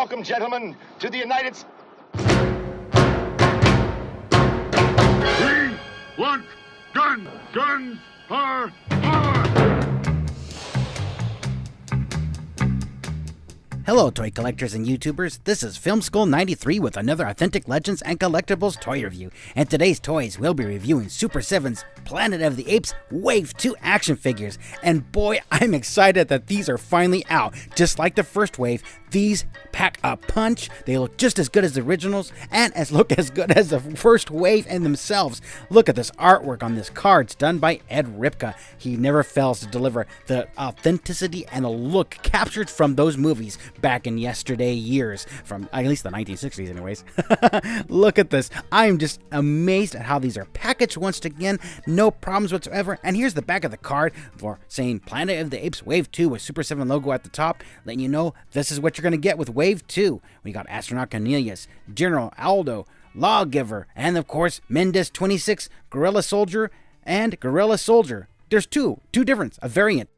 Welcome, gentlemen, to the United States. We want guns. Guns are power. Hello, toy collectors and YouTubers. This is Film School 93 with another Authentic Legends and Collectibles toy review. And today's toys, we'll be reviewing Super 7's Planet of the Apes Wave 2 action figures. And boy, I'm excited that these are finally out. Just like the first wave, these pack a punch. They look just as good as the originals and look as good as the first wave in themselves. Look at this artwork on this card. It's done by Ed Ripka. He never fails to deliver the authenticity and the look captured from those movies back in yesterday years, from at least the 1960s anyways. Look at this. I'm just amazed at how these are packaged once again. No problems whatsoever. And here's the back of the card for saying Planet of the Apes Wave 2 with Super 7 logo at the top, letting you know this is what you're going to get with Wave 2. We got Astronaut Cornelius, General Aldo, Lawgiver, and of course Mendes 26, Gorilla Soldier, and Gorilla Soldier. There's two different, a variant.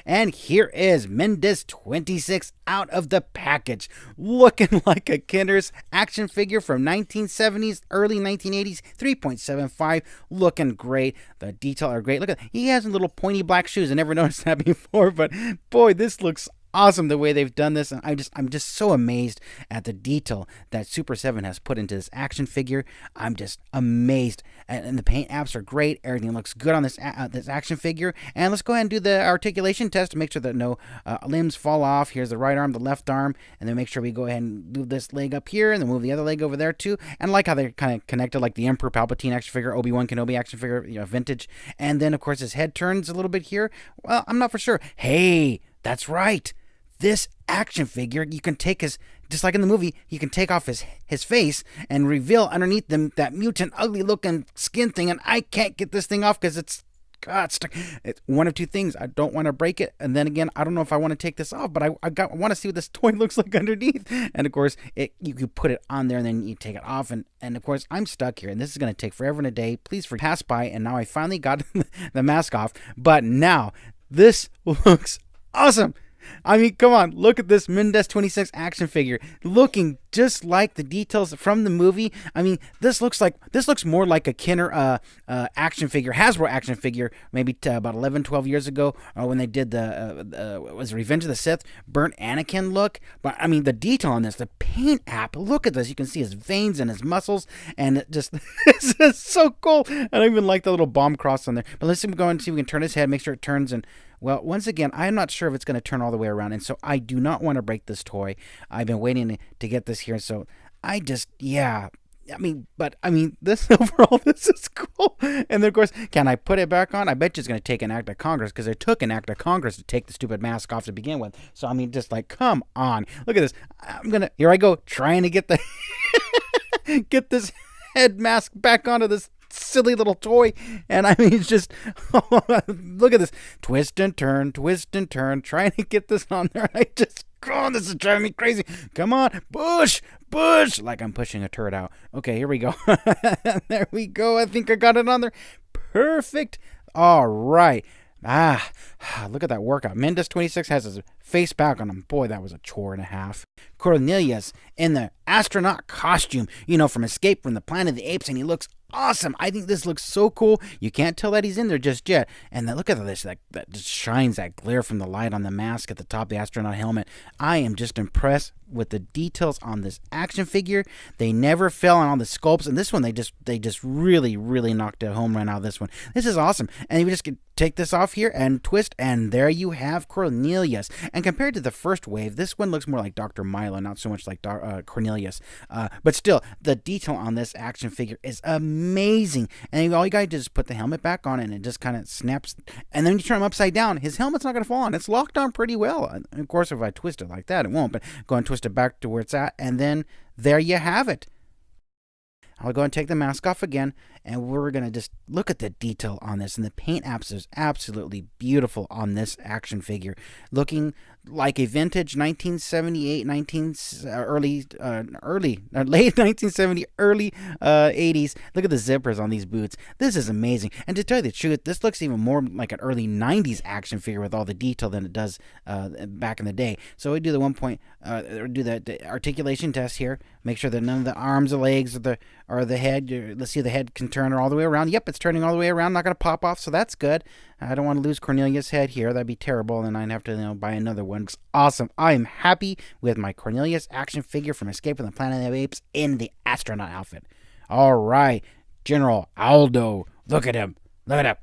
And here is Mendes 26 out of the package, looking like a Kinder's action figure from 1970s, early 1980s, 3.75, looking great. The detail are great. Look at, he has little pointy black shoes. I never noticed that before, but boy, this looks awesome the way they've done this, and I'm just so amazed at the detail that Super 7 has put into this action figure. I'm just amazed, and the paint apps are great. Everything looks good on this action figure. And let's go ahead and do the articulation test to make sure that no limbs fall off. Here's the right arm, the left arm, and then make sure we go ahead and move this leg up here, and then move the other leg over there too. And I like how they're kind of connected, like the Emperor Palpatine action figure, Obi-Wan Kenobi action figure, you know, vintage. And then of course his head turns a little bit here. Well, I'm not for sure. Hey, that's right. This action figure, you can take his, just like in the movie, you can take off his face and reveal underneath them that mutant, ugly looking skin thing. And I can't get this thing off because it's stuck. It's one of two things. I don't want to break it. And then again, I don't know if I want to take this off, but I want to see what this toy looks like underneath. And of course, you can put it on there and then you take it off. And of course, I'm stuck here and this is going to take forever and a day. Please pass by. And now I finally got the mask off. But now this looks awesome. I mean, come on, look at this Mendes 26 action figure, looking just like the details from the movie. I mean, this looks more like a Kenner action figure, Hasbro action figure, maybe about 11, 12 years ago, when they did was Revenge of the Sith, burnt Anakin look. But I mean, the detail on this, the paint app, look at this. You can see his veins and his muscles, and it just, it's just so cool. I don't even like the little bomb cross on there. But let's go and see if we can turn his head, make sure it turns. And well, once again, I'm not sure if it's going to turn all the way around, and so I do not want to break this toy. I've been waiting to get this here, so I just, yeah. I mean, this overall, this is cool. And then, of course, can I put it back on? I bet you it's going to take an act of Congress, because it took an act of Congress to take the stupid mask off to begin with. So, I mean, just like, come on. Look at this. Here I go, trying to get get this head mask back onto this silly little toy. And I mean, it's just, look at this, twist and turn, trying to get this on there. This is driving me crazy. Come on, push, like I'm pushing a turd out. Okay, here we go. There we go. I think I got it on there. Perfect. All right. Look at that workout. Mendes 26 has his face back on him. Boy, that was a chore and a half. Cornelius in the astronaut costume, from Escape from the Planet of the Apes, and he looks awesome. I think this looks so cool. You can't tell that he's in there just yet. And then look at this, that just shines, that glare from the light on the mask at the top of the astronaut helmet. I am just impressed with the details on this action figure. They never fell on all the sculpts, and this one they just really knocked a home run out of this one. This is awesome. And you just take this off here and twist, and there you have Cornelius. And compared to the first wave, this one looks more like Dr. Milo, not so much like Cornelius. But still, the detail on this action figure is amazing. And all you gotta do is put the helmet back on, and it just kind of snaps. And then you turn him upside down, his helmet's not gonna fall on. It's locked on pretty well. And of course, if I twist it like that, it won't. But go and twist it back to where it's at, and then there you have it. I'll go and take the mask off again, and we're going to just look at the detail on this. And the paint apps is absolutely beautiful on this action figure. Looking like a vintage 1978, late 1970, early 80s. Look at the zippers on these boots. This is amazing. And to tell you the truth, this looks even more like an early 90s action figure with all the detail than it does back in the day. So we do the do the articulation test here. Make sure that none of the arms, the legs, or the head. Let's see, the head can turn all the way around. Yep, it's turning all the way around. Not going to pop off, so that's good. I don't want to lose Cornelius' head here. That'd be terrible, and I'd have to buy another one. It's awesome. I am happy with my Cornelius action figure from Escape from the Planet of the Apes in the astronaut outfit. All right, General Aldo. Look at him. Look at him.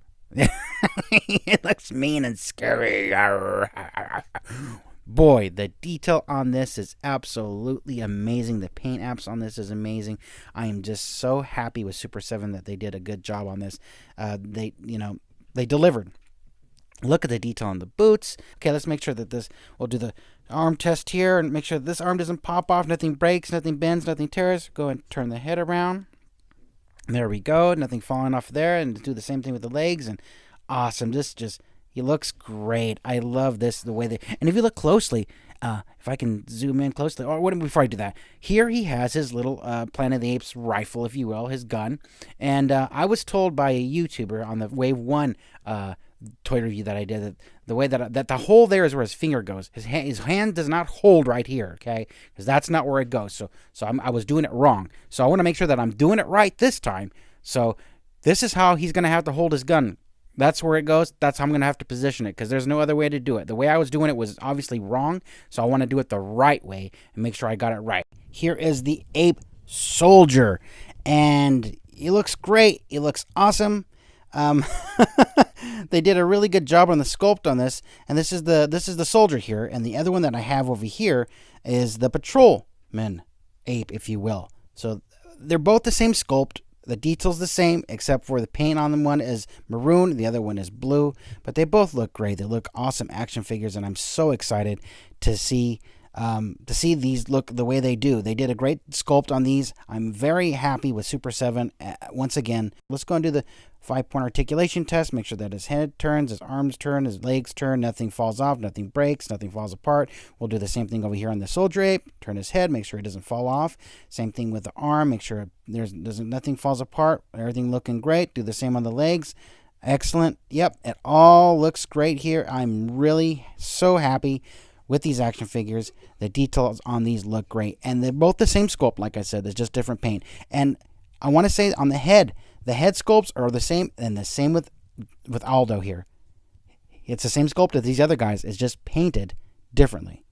It looks mean and scary. Boy, the detail on this is absolutely amazing. The paint apps on this is amazing. I am just so happy with Super 7 that they did a good job on this. They delivered. Look at the detail on the boots. Okay, let's make sure that we'll do the arm test here and make sure that this arm doesn't pop off, nothing breaks, nothing bends, nothing tears. Go and turn the head around. There we go. Nothing falling off there. And do the same thing with the legs. And awesome. He looks great. I love this, the way and if you look closely, if I can zoom in closely, before I do that, here he has his little Planet of the Apes rifle, if you will, his gun. And I was told by a YouTuber on the Wave 1 toy review that I did that the way that the hole there is where his finger goes. His hand does not hold right here, okay? Because that's not where it goes. So I was doing it wrong. So I want to make sure that I'm doing it right this time. So this is how he's going to have to hold his gun. That's where it goes. That's how I'm going to have to position it because there's no other way to do it. The way I was doing it was obviously wrong, so I want to do it the right way and make sure I got it right. Here is the Ape Soldier, and he looks great. He looks awesome. They did a really good job on the sculpt on this, and this is the soldier here, and the other one that I have over here is the patrolman ape, if you will. So they're both the same sculpt. The detail's the same, except for the paint on them. One is maroon, the other one is blue. But they both look great. They look awesome action figures, and I'm so excited to see these look the way they do. They did a great sculpt on these. I'm very happy with Super 7. Once again, let's go and do the 5-point articulation test. Make sure that his head turns, his arms turn, his legs turn, nothing falls off, nothing breaks, nothing falls apart. We'll do the same thing over here on the soldier ape. Turn his head, make sure it doesn't fall off. Same thing with the arm, make sure nothing falls apart. Everything looking great. Do the same on the legs. Excellent. Yep, it all looks great here. I'm really so happy with these action figures. The details on these look great, and they're both the same sculpt. Like I said, there's just different paint. And I want to say on the head sculpts are the same, and the same with Aldo here. It's the same sculpt as these other guys. It's just painted differently.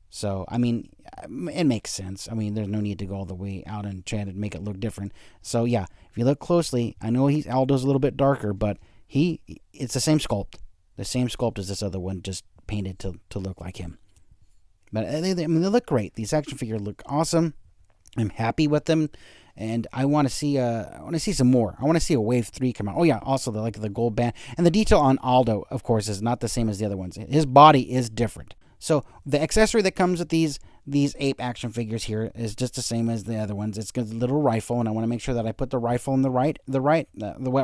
So I mean, it makes sense. I mean, there's no need to go all the way out and try to make it look different. So yeah, if you look closely, I know Aldo's a little bit darker, but it's the same sculpt. The same sculpt as this other one, just painted to look like him. But they look great. These action figures look awesome. I'm happy with them, and I want to see some more. I want to see a Wave 3 come out. Oh yeah, also the gold band, and the detail on Aldo, of course, is not the same as the other ones. His body is different. So the accessory that comes with these ape action figures here is just the same as the other ones. It's got a little rifle, and I want to make sure that I put the rifle in the way,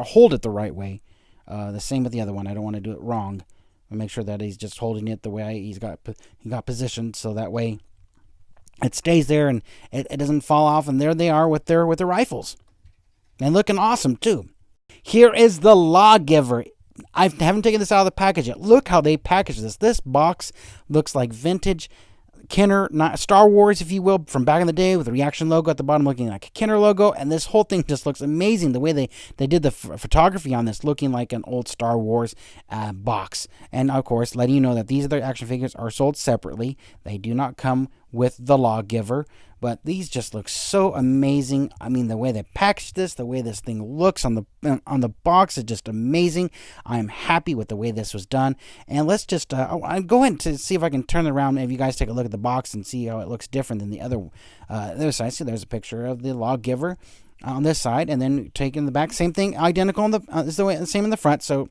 hold it the right way. The same with the other one. I don't want to do it wrong. I make sure that he's just holding it the way he got positioned, so that way it stays there and it doesn't fall off. And there they are with their rifles, and looking awesome too. Here is the Lawgiver. I haven't taken this out of the package yet. Look how they packaged this. This box looks like vintage Kenner, not Star Wars, if you will, from back in the day, with the ReAction logo at the bottom looking like a Kenner logo. And this whole thing just looks amazing. The way they did the photography on this, looking like an old Star Wars box. And of course, letting you know that these other action figures are sold separately. They do not come with the Lawgiver. But these just look so amazing. I mean, the way they packaged this, the way this thing looks on the box is just amazing. I'm happy with the way this was done. And let's just I'll go ahead to see if I can turn it around. If you guys take a look at the box and see how it looks different than the other side. See, there's a picture of the Lawgiver on this side, and then taking the back, same thing, identical on the same in the front. So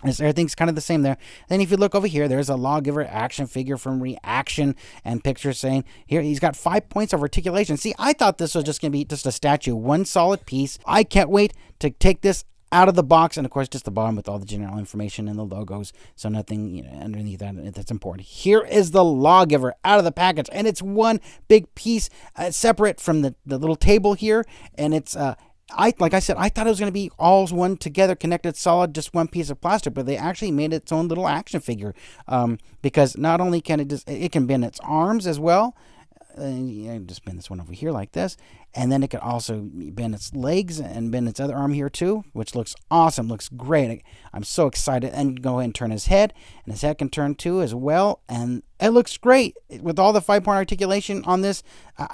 everything's kind of the same there. Then if you look over here, there's a Lawgiver action figure from ReAction, and pictures saying here he's got 5 points of articulation. See, I thought this was just going to be just a statue, one solid piece. I can't wait to take this out of the box, and of course just the bottom with all the general information and the logos, so nothing underneath that that's important. Here is the Lawgiver out of the package, and it's one big piece separate from the little table here, and it's like I said, I thought it was going to be all one together, connected, solid, just one piece of plastic, but they actually made its own little action figure, because not only can it can bend its arms as well. Just bend this one over here like this, and then it can also bend its legs and bend its other arm here too, which looks awesome, looks great. I'm so excited. And go ahead and turn his head, and his head can turn too as well, and it looks great with all the 5-point articulation on this.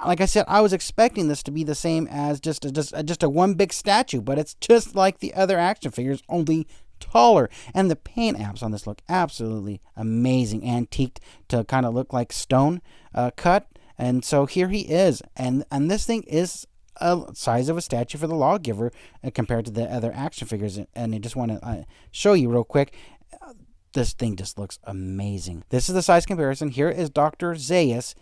Like I said, I was expecting this to be the same as just a one big statue, but it's just like the other action figures, only taller. And the paint apps on this look absolutely amazing, antiqued to kind of look like stone cut. And so here he is, and this thing is a size of a statue for the Lawgiver compared to the other action figures. And I just want to show you real quick. This thing just looks amazing. This is the size comparison. Here is Dr. Zaius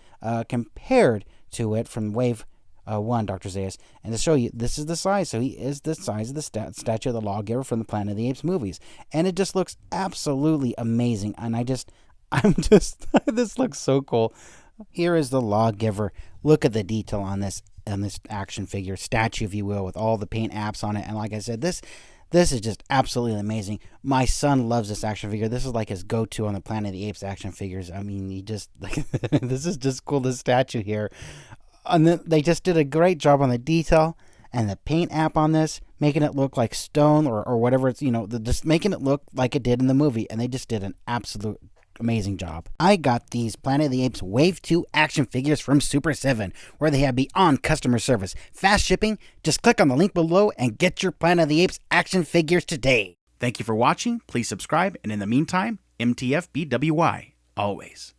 compared to it from Wave 1, Dr. Zaius. And to show you, this is the size. So he is the size of the statue of the Lawgiver from the Planet of the Apes movies. And it just looks absolutely amazing. And this looks so cool. Here is the Lawgiver. Look at the detail on this action figure, statue, if you will, with all the paint apps on it. And like I said, this is just absolutely amazing. My son loves this action figure. This is like his go-to on the Planet of the Apes action figures. I mean, this is just cool, this statue here. And then they just did a great job on the detail and the paint app on this, making it look like stone or whatever it's, just making it look like it did in the movie. And they just did an absolute amazing job. I got these Planet of the Apes Wave 2 action figures from Super 7, where they have beyond customer service, fast shipping. Just click on the link below and get your Planet of the Apes action figures today. Thank you for watching. Please subscribe, and in the meantime, MTFBWY, always.